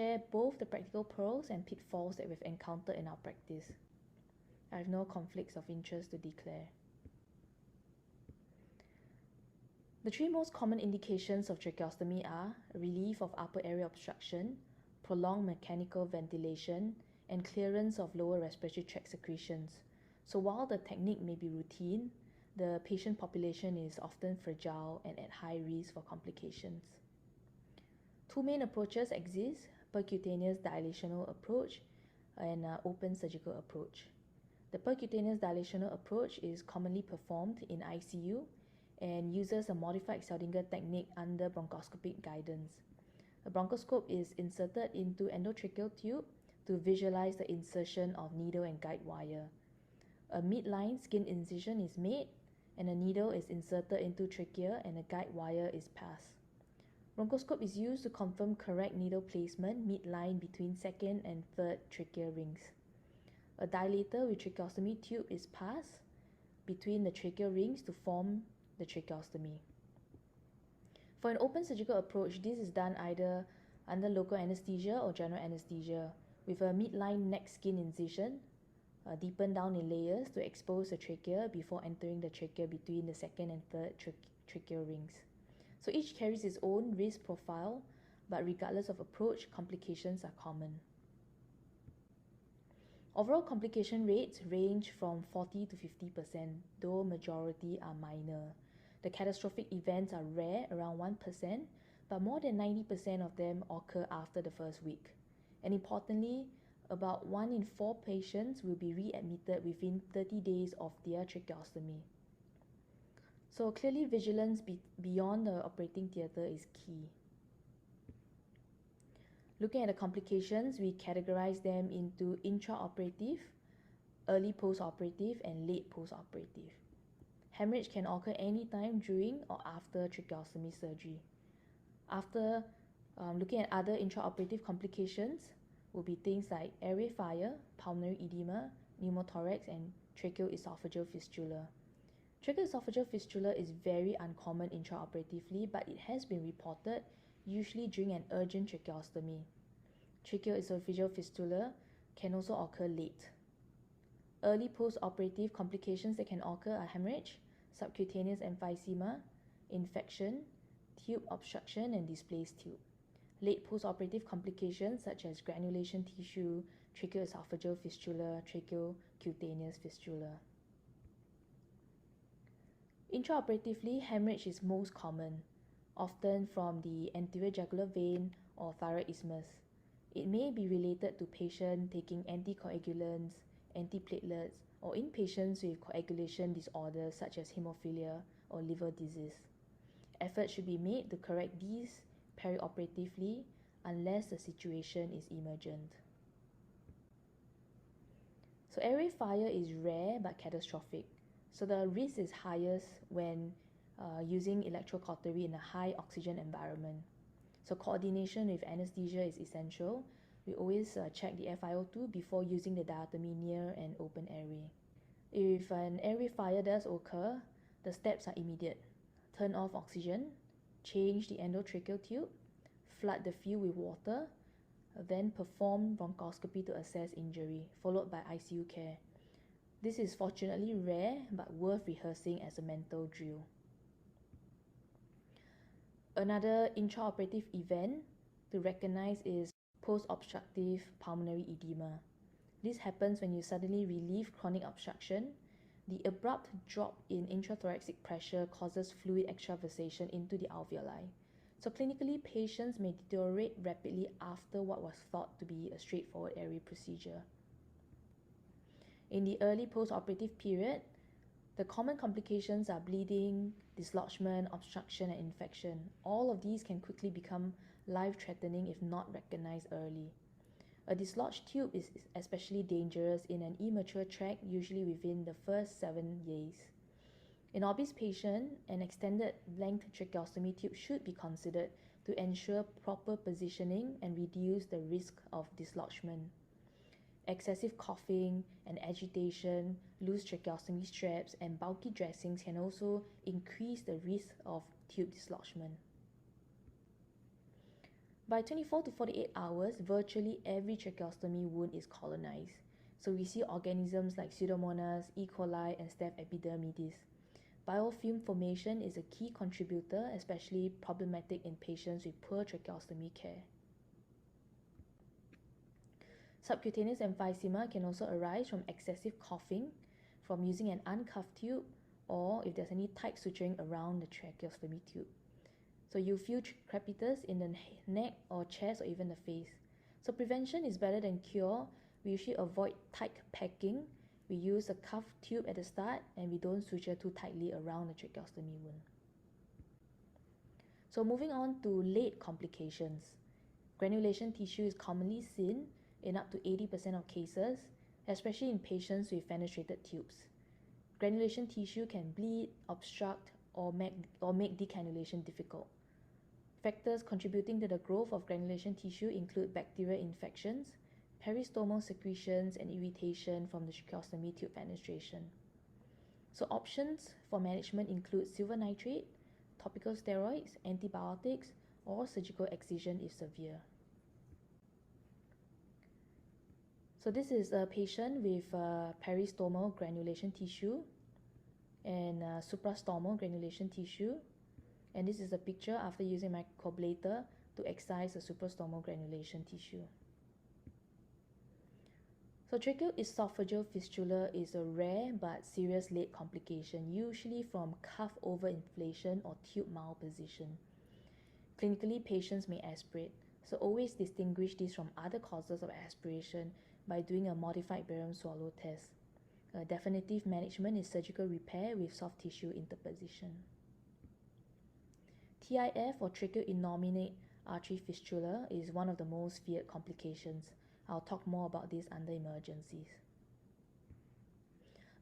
share both the practical pearls and pitfalls that we've encountered in our practice. I have no conflicts of interest to declare. The three most common indications of tracheostomy are relief of upper airway obstruction, prolonged mechanical ventilation, and clearance of lower respiratory tract secretions. So while the technique may be routine, the patient population is often fragile and at high risk for complications. Two main approaches exist: percutaneous dilational approach and open surgical approach. The percutaneous dilational approach is commonly performed in ICU and uses a modified Seldinger technique under bronchoscopic guidance. A bronchoscope is inserted into endotracheal tube to visualize the insertion of needle and guide wire. A midline skin incision is made and a needle is inserted into trachea and a guide wire is passed. Bronchoscope is used to confirm correct needle placement midline between second and third trachea rings. A dilator with tracheostomy tube is passed between the tracheal rings to form the tracheostomy. For an open surgical approach, this is done either under local anesthesia or general anesthesia with a midline neck skin incision deepened down in layers to expose the trachea before entering the trachea between the second and third tracheal rings. So each carries its own risk profile, but regardless of approach, complications are common. Overall complication rates range from 40 to 50%, though majority are minor. The catastrophic events are rare, around 1%, but more than 90% of them occur after the first week. And importantly, about 1 in 4 patients will be readmitted within 30 days of their tracheostomy. So clearly vigilance beyond the operating theatre is key. Looking at the complications, we categorize them into intraoperative, early postoperative, and late postoperative. Hemorrhage can occur anytime during or after tracheostomy surgery. After looking at other intraoperative complications will be things like airway fire, pulmonary edema, pneumothorax, and tracheoesophageal fistula. Tracheoesophageal fistula is very uncommon intraoperatively, but it has been reported usually during an urgent tracheostomy. Tracheoesophageal fistula can also occur late. Early post-operative complications that can occur are hemorrhage, subcutaneous emphysema, infection, tube obstruction, and displaced tube. Late post-operative complications such as granulation tissue, tracheoesophageal fistula, tracheocutaneous fistula. Intraoperatively, hemorrhage is most common, often from the anterior jugular vein or thyroid isthmus. It may be related to patient taking anticoagulants, antiplatelets, or in patients with coagulation disorders such as hemophilia or liver disease. Efforts should be made to correct these perioperatively unless the situation is emergent. So airway fire is rare but catastrophic. So the risk is highest when using electrocautery in a high oxygen environment. So coordination with anesthesia is essential. We always check the FiO2 before using the diatomy near an open airway. If an airway fire does occur, the steps are immediate. Turn off oxygen, change the endotracheal tube, flood the field with water, then perform bronchoscopy to assess injury, followed by ICU care. This is fortunately rare but worth rehearsing as a mental drill. Another intraoperative event to recognize is post-obstructive pulmonary edema. This happens when you suddenly relieve chronic obstruction. The abrupt drop in intrathoracic pressure causes fluid extravasation into the alveoli. So clinically, patients may deteriorate rapidly after what was thought to be a straightforward airway procedure. In the early post-operative period, the common complications are bleeding, dislodgement, obstruction, and infection. All of these can quickly become life-threatening if not recognized early. A dislodged tube is especially dangerous in an immature tract, usually within the first 7 days. In obese patients, an extended length tracheostomy tube should be considered to ensure proper positioning and reduce the risk of dislodgement. Excessive coughing and agitation, loose tracheostomy straps, and bulky dressings can also increase the risk of tube dislodgement. By 24 to 48 hours, virtually every tracheostomy wound is colonized. So we see organisms like Pseudomonas, E. coli, and Staph epidermidis. Biofilm formation is a key contributor, especially problematic in patients with poor tracheostomy care. Subcutaneous emphysema can also arise from excessive coughing, from using an uncuffed tube, or if there's any tight suturing around the tracheostomy tube. So you feel crepitus in the neck or chest or even the face. So prevention is better than cure. We usually avoid tight packing. We use a cuffed tube at the start, and we don't suture too tightly around the tracheostomy wound. So moving on to late complications. Granulation tissue is commonly seen in up to 80% of cases, especially in patients with fenestrated tubes. Granulation tissue can bleed, obstruct, or make decannulation difficult. Factors contributing to the growth of granulation tissue include bacterial infections, peristomal secretions, and irritation from the tracheostomy tube fenestration. So options for management include silver nitrate, topical steroids, antibiotics, or surgical excision if severe. So this is a patient with peristomal granulation tissue and suprastomal granulation tissue. And this is a picture after using microablator to excise the suprastomal granulation tissue. So tracheoesophageal fistula is a rare but serious late complication, usually from cuff overinflation or tube malposition. Clinically, patients may aspirate, so always distinguish this from other causes of aspiration by doing a modified barium swallow test. Definitive management is surgical repair with soft tissue interposition. TIF or tracheoinnominate artery fistula is one of the most feared complications. I'll talk more about this under emergencies.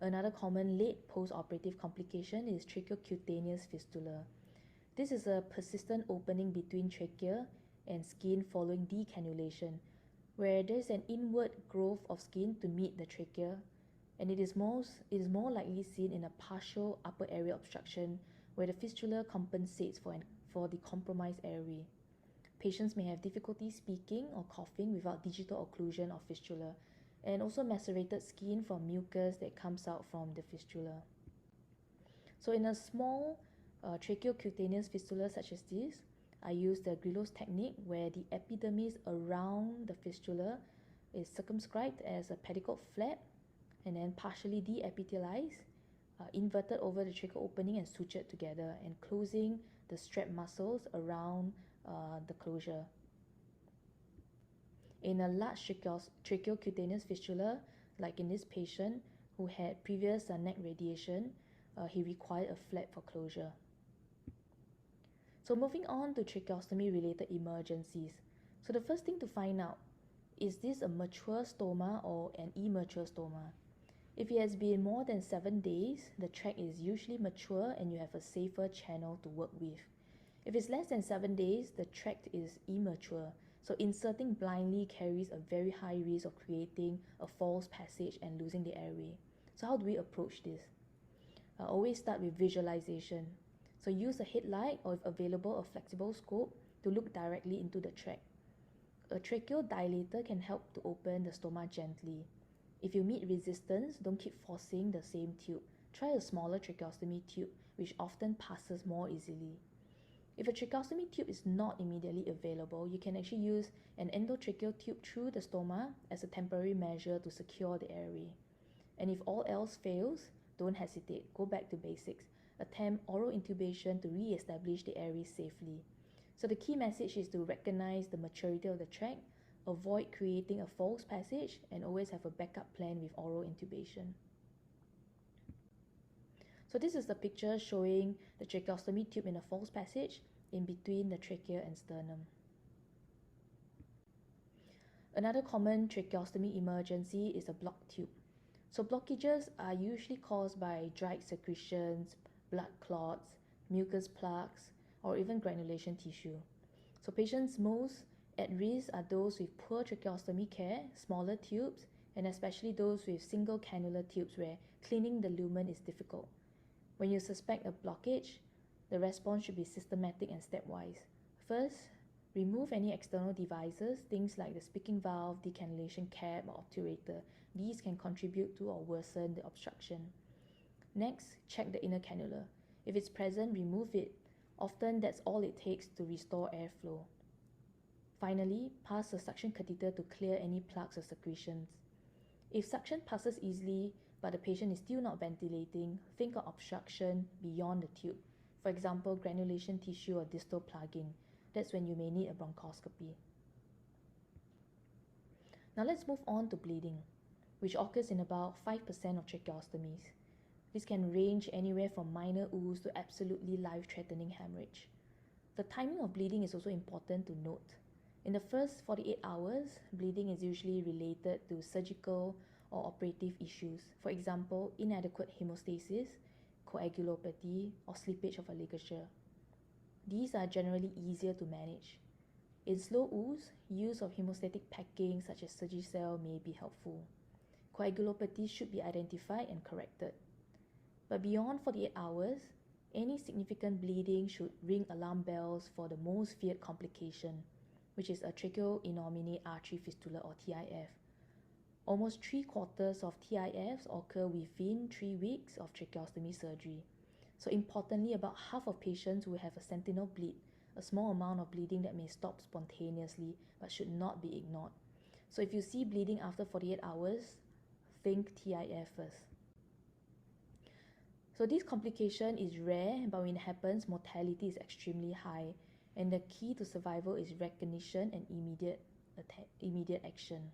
Another common late post-operative complication is tracheocutaneous fistula. This is a persistent opening between trachea and skin following decannulation, where there is an inward growth of skin to meet the trachea, and it is more likely seen in a partial upper area obstruction where the fistula compensates for the compromised airway. Patients may have difficulty speaking or coughing without digital occlusion of fistula, and also macerated skin from mucus that comes out from the fistula. So in a small tracheocutaneous fistula such as this, I use the Grillo's technique where the epidermis around the fistula is circumscribed as a pedicle flap and then partially deepithelialized, inverted over the tracheal opening and sutured together, and closing the strap muscles around the closure. In a large tracheocutaneous fistula, like in this patient who had previous neck radiation, he required a flap for closure. So moving on to tracheostomy related emergencies. So the first thing to find out, is this a mature stoma or an immature stoma? If it has been more than 7 days, the tract is usually mature and you have a safer channel to work with. If it's less than 7 days, the tract is immature, so inserting blindly carries a very high risk of creating a false passage and losing the airway. So how do we approach this? Always start with visualization. So use a headlight or if available a flexible scope to look directly into the tract. A tracheal dilator can help to open the stoma gently. If you meet resistance, don't keep forcing the same tube. Try a smaller tracheostomy tube, which often passes more easily. If a tracheostomy tube is not immediately available, you can actually use an endotracheal tube through the stoma as a temporary measure to secure the airway. And if all else fails, don't hesitate. Go back to basics. Attempt oral intubation to re-establish the airway safely. So the key message is to recognize the maturity of the tract, avoid creating a false passage, and always have a backup plan with oral intubation. So this is the picture showing the tracheostomy tube in a false passage in between the trachea and sternum. Another common tracheostomy emergency is a blocked tube. So blockages are usually caused by dried secretions, blood clots, mucus plugs, or even granulation tissue. So patients most at risk are those with poor tracheostomy care, smaller tubes, and especially those with single cannula tubes where cleaning the lumen is difficult. When you suspect a blockage, the response should be systematic and stepwise. First, Remove any external devices, things like the speaking valve, decannulation cap, or obturator. These can contribute to or worsen the obstruction. Next, check the inner cannula. If it's present, remove it. Often that's all it takes to restore airflow. Finally, pass the suction catheter to clear any plaques or secretions. If suction passes easily but the patient is still not ventilating, think of obstruction beyond the tube. For example, granulation tissue or distal plugging. That's when you may need a bronchoscopy. Now let's move on to bleeding, which occurs in about 5% of tracheostomies. This can range anywhere from minor ooze to absolutely life-threatening hemorrhage. The timing of bleeding is also important to note. In the first 48 hours, bleeding is usually related to surgical or operative issues. For example, inadequate hemostasis, coagulopathy, or slippage of a ligature. These are generally easier to manage. In slow ooze, use of hemostatic packing such as Surgicel may be helpful. Coagulopathy should be identified and corrected. But beyond 48 hours, any significant bleeding should ring alarm bells for the most feared complication, which is a tracheoinnominate artery fistula or TIF. Almost 3/4 of TIFs occur within 3 weeks of tracheostomy surgery. So importantly, about half of patients will have a sentinel bleed, a small amount of bleeding that may stop spontaneously but should not be ignored. So if you see bleeding after 48 hours, think TIF first. So this complication is rare, but when it happens, mortality is extremely high, and the key to survival is recognition and immediate action.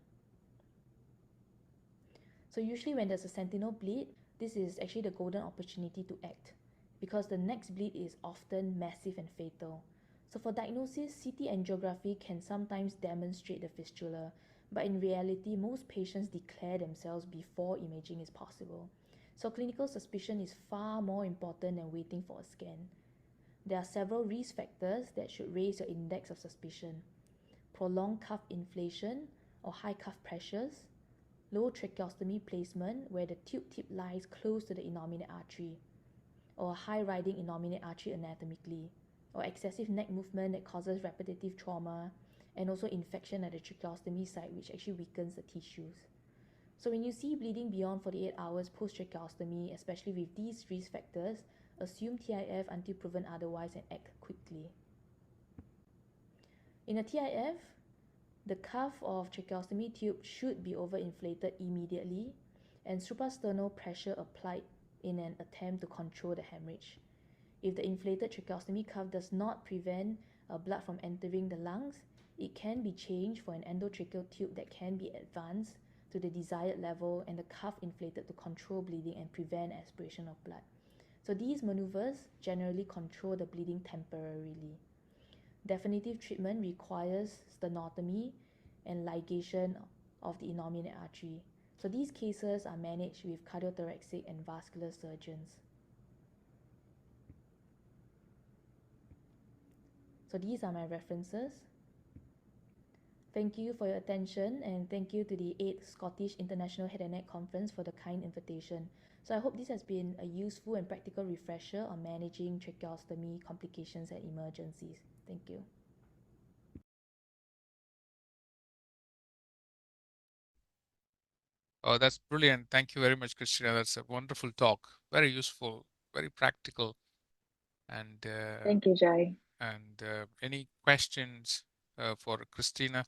So usually when there's a sentinel bleed, this is actually the golden opportunity to act, because the next bleed is often massive and fatal. So for diagnosis, CT angiography can sometimes demonstrate the fistula, but in reality, most patients declare themselves before imaging is possible. So clinical suspicion is far more important than waiting for a scan. There are several risk factors that should raise your index of suspicion. Prolonged cuff inflation or high cuff pressures, low tracheostomy placement where the tube tip lies close to the innominate artery, or a high riding innominate artery anatomically, or excessive neck movement that causes repetitive trauma, and also infection at the tracheostomy site, which actually weakens the tissues. So when you see bleeding beyond 48 hours post-tracheostomy, especially with these risk factors, assume TIF until proven otherwise and act quickly. In a TIF, the cuff of tracheostomy tube should be overinflated immediately and suprasternal pressure applied in an attempt to control the hemorrhage. If the inflated tracheostomy cuff does not prevent blood from entering the lungs, it can be changed for an endotracheal tube that can be advanced to the desired level and the cuff inflated to control bleeding and prevent aspiration of blood. So these maneuvers generally control the bleeding temporarily. Definitive treatment requires sternotomy and ligation of the innominate artery. So these cases are managed with cardiothoracic and vascular surgeons. So these are my references. Thank you for your attention, and thank you to the 8th Scottish International Head and Neck Conference for the kind invitation. So I hope this has been a useful and practical refresher on managing tracheostomy complications and emergencies. Thank you. Oh, that's brilliant. Thank you very much, Christina. That's a wonderful talk. Very useful, very practical. And thank you, Jai. And any questions for Christina?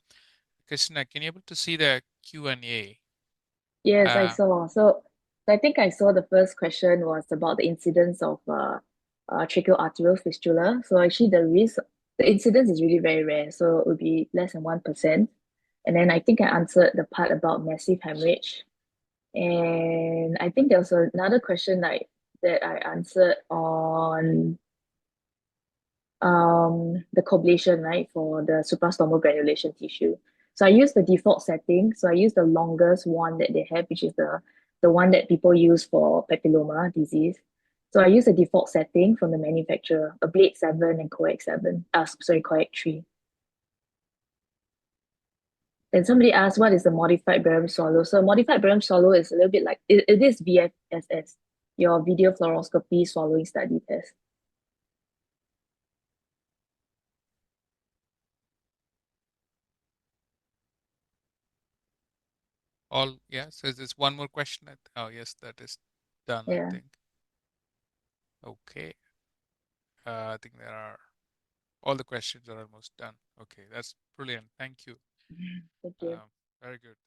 Christina, can you able to see the Q&A? Yes, I saw. So I think I saw the first question was about the incidence of tracheoarterial fistula. So actually the incidence is really very rare. So it would be less than 1%. And then I think I answered the part about massive hemorrhage. And I think there was another question that I answered on the coblation, right, for the suprastomal granulation tissue. So I use the default setting. So I use the longest one that they have, which is the one that people use for papilloma disease. So I use the default setting from the manufacturer, a Blade 7 and Coax 7. Coax 3. Then somebody asked, what is the modified barium swallow? So modified barium swallow is a little bit like, it is VFSS, your video fluoroscopy swallowing study test. All, yeah. So there's one more question. Oh, yes, that is done, I Yeah. think. Okay. I think there are all the questions are almost done. Okay, that's brilliant. Thank you. Thank you. Very good.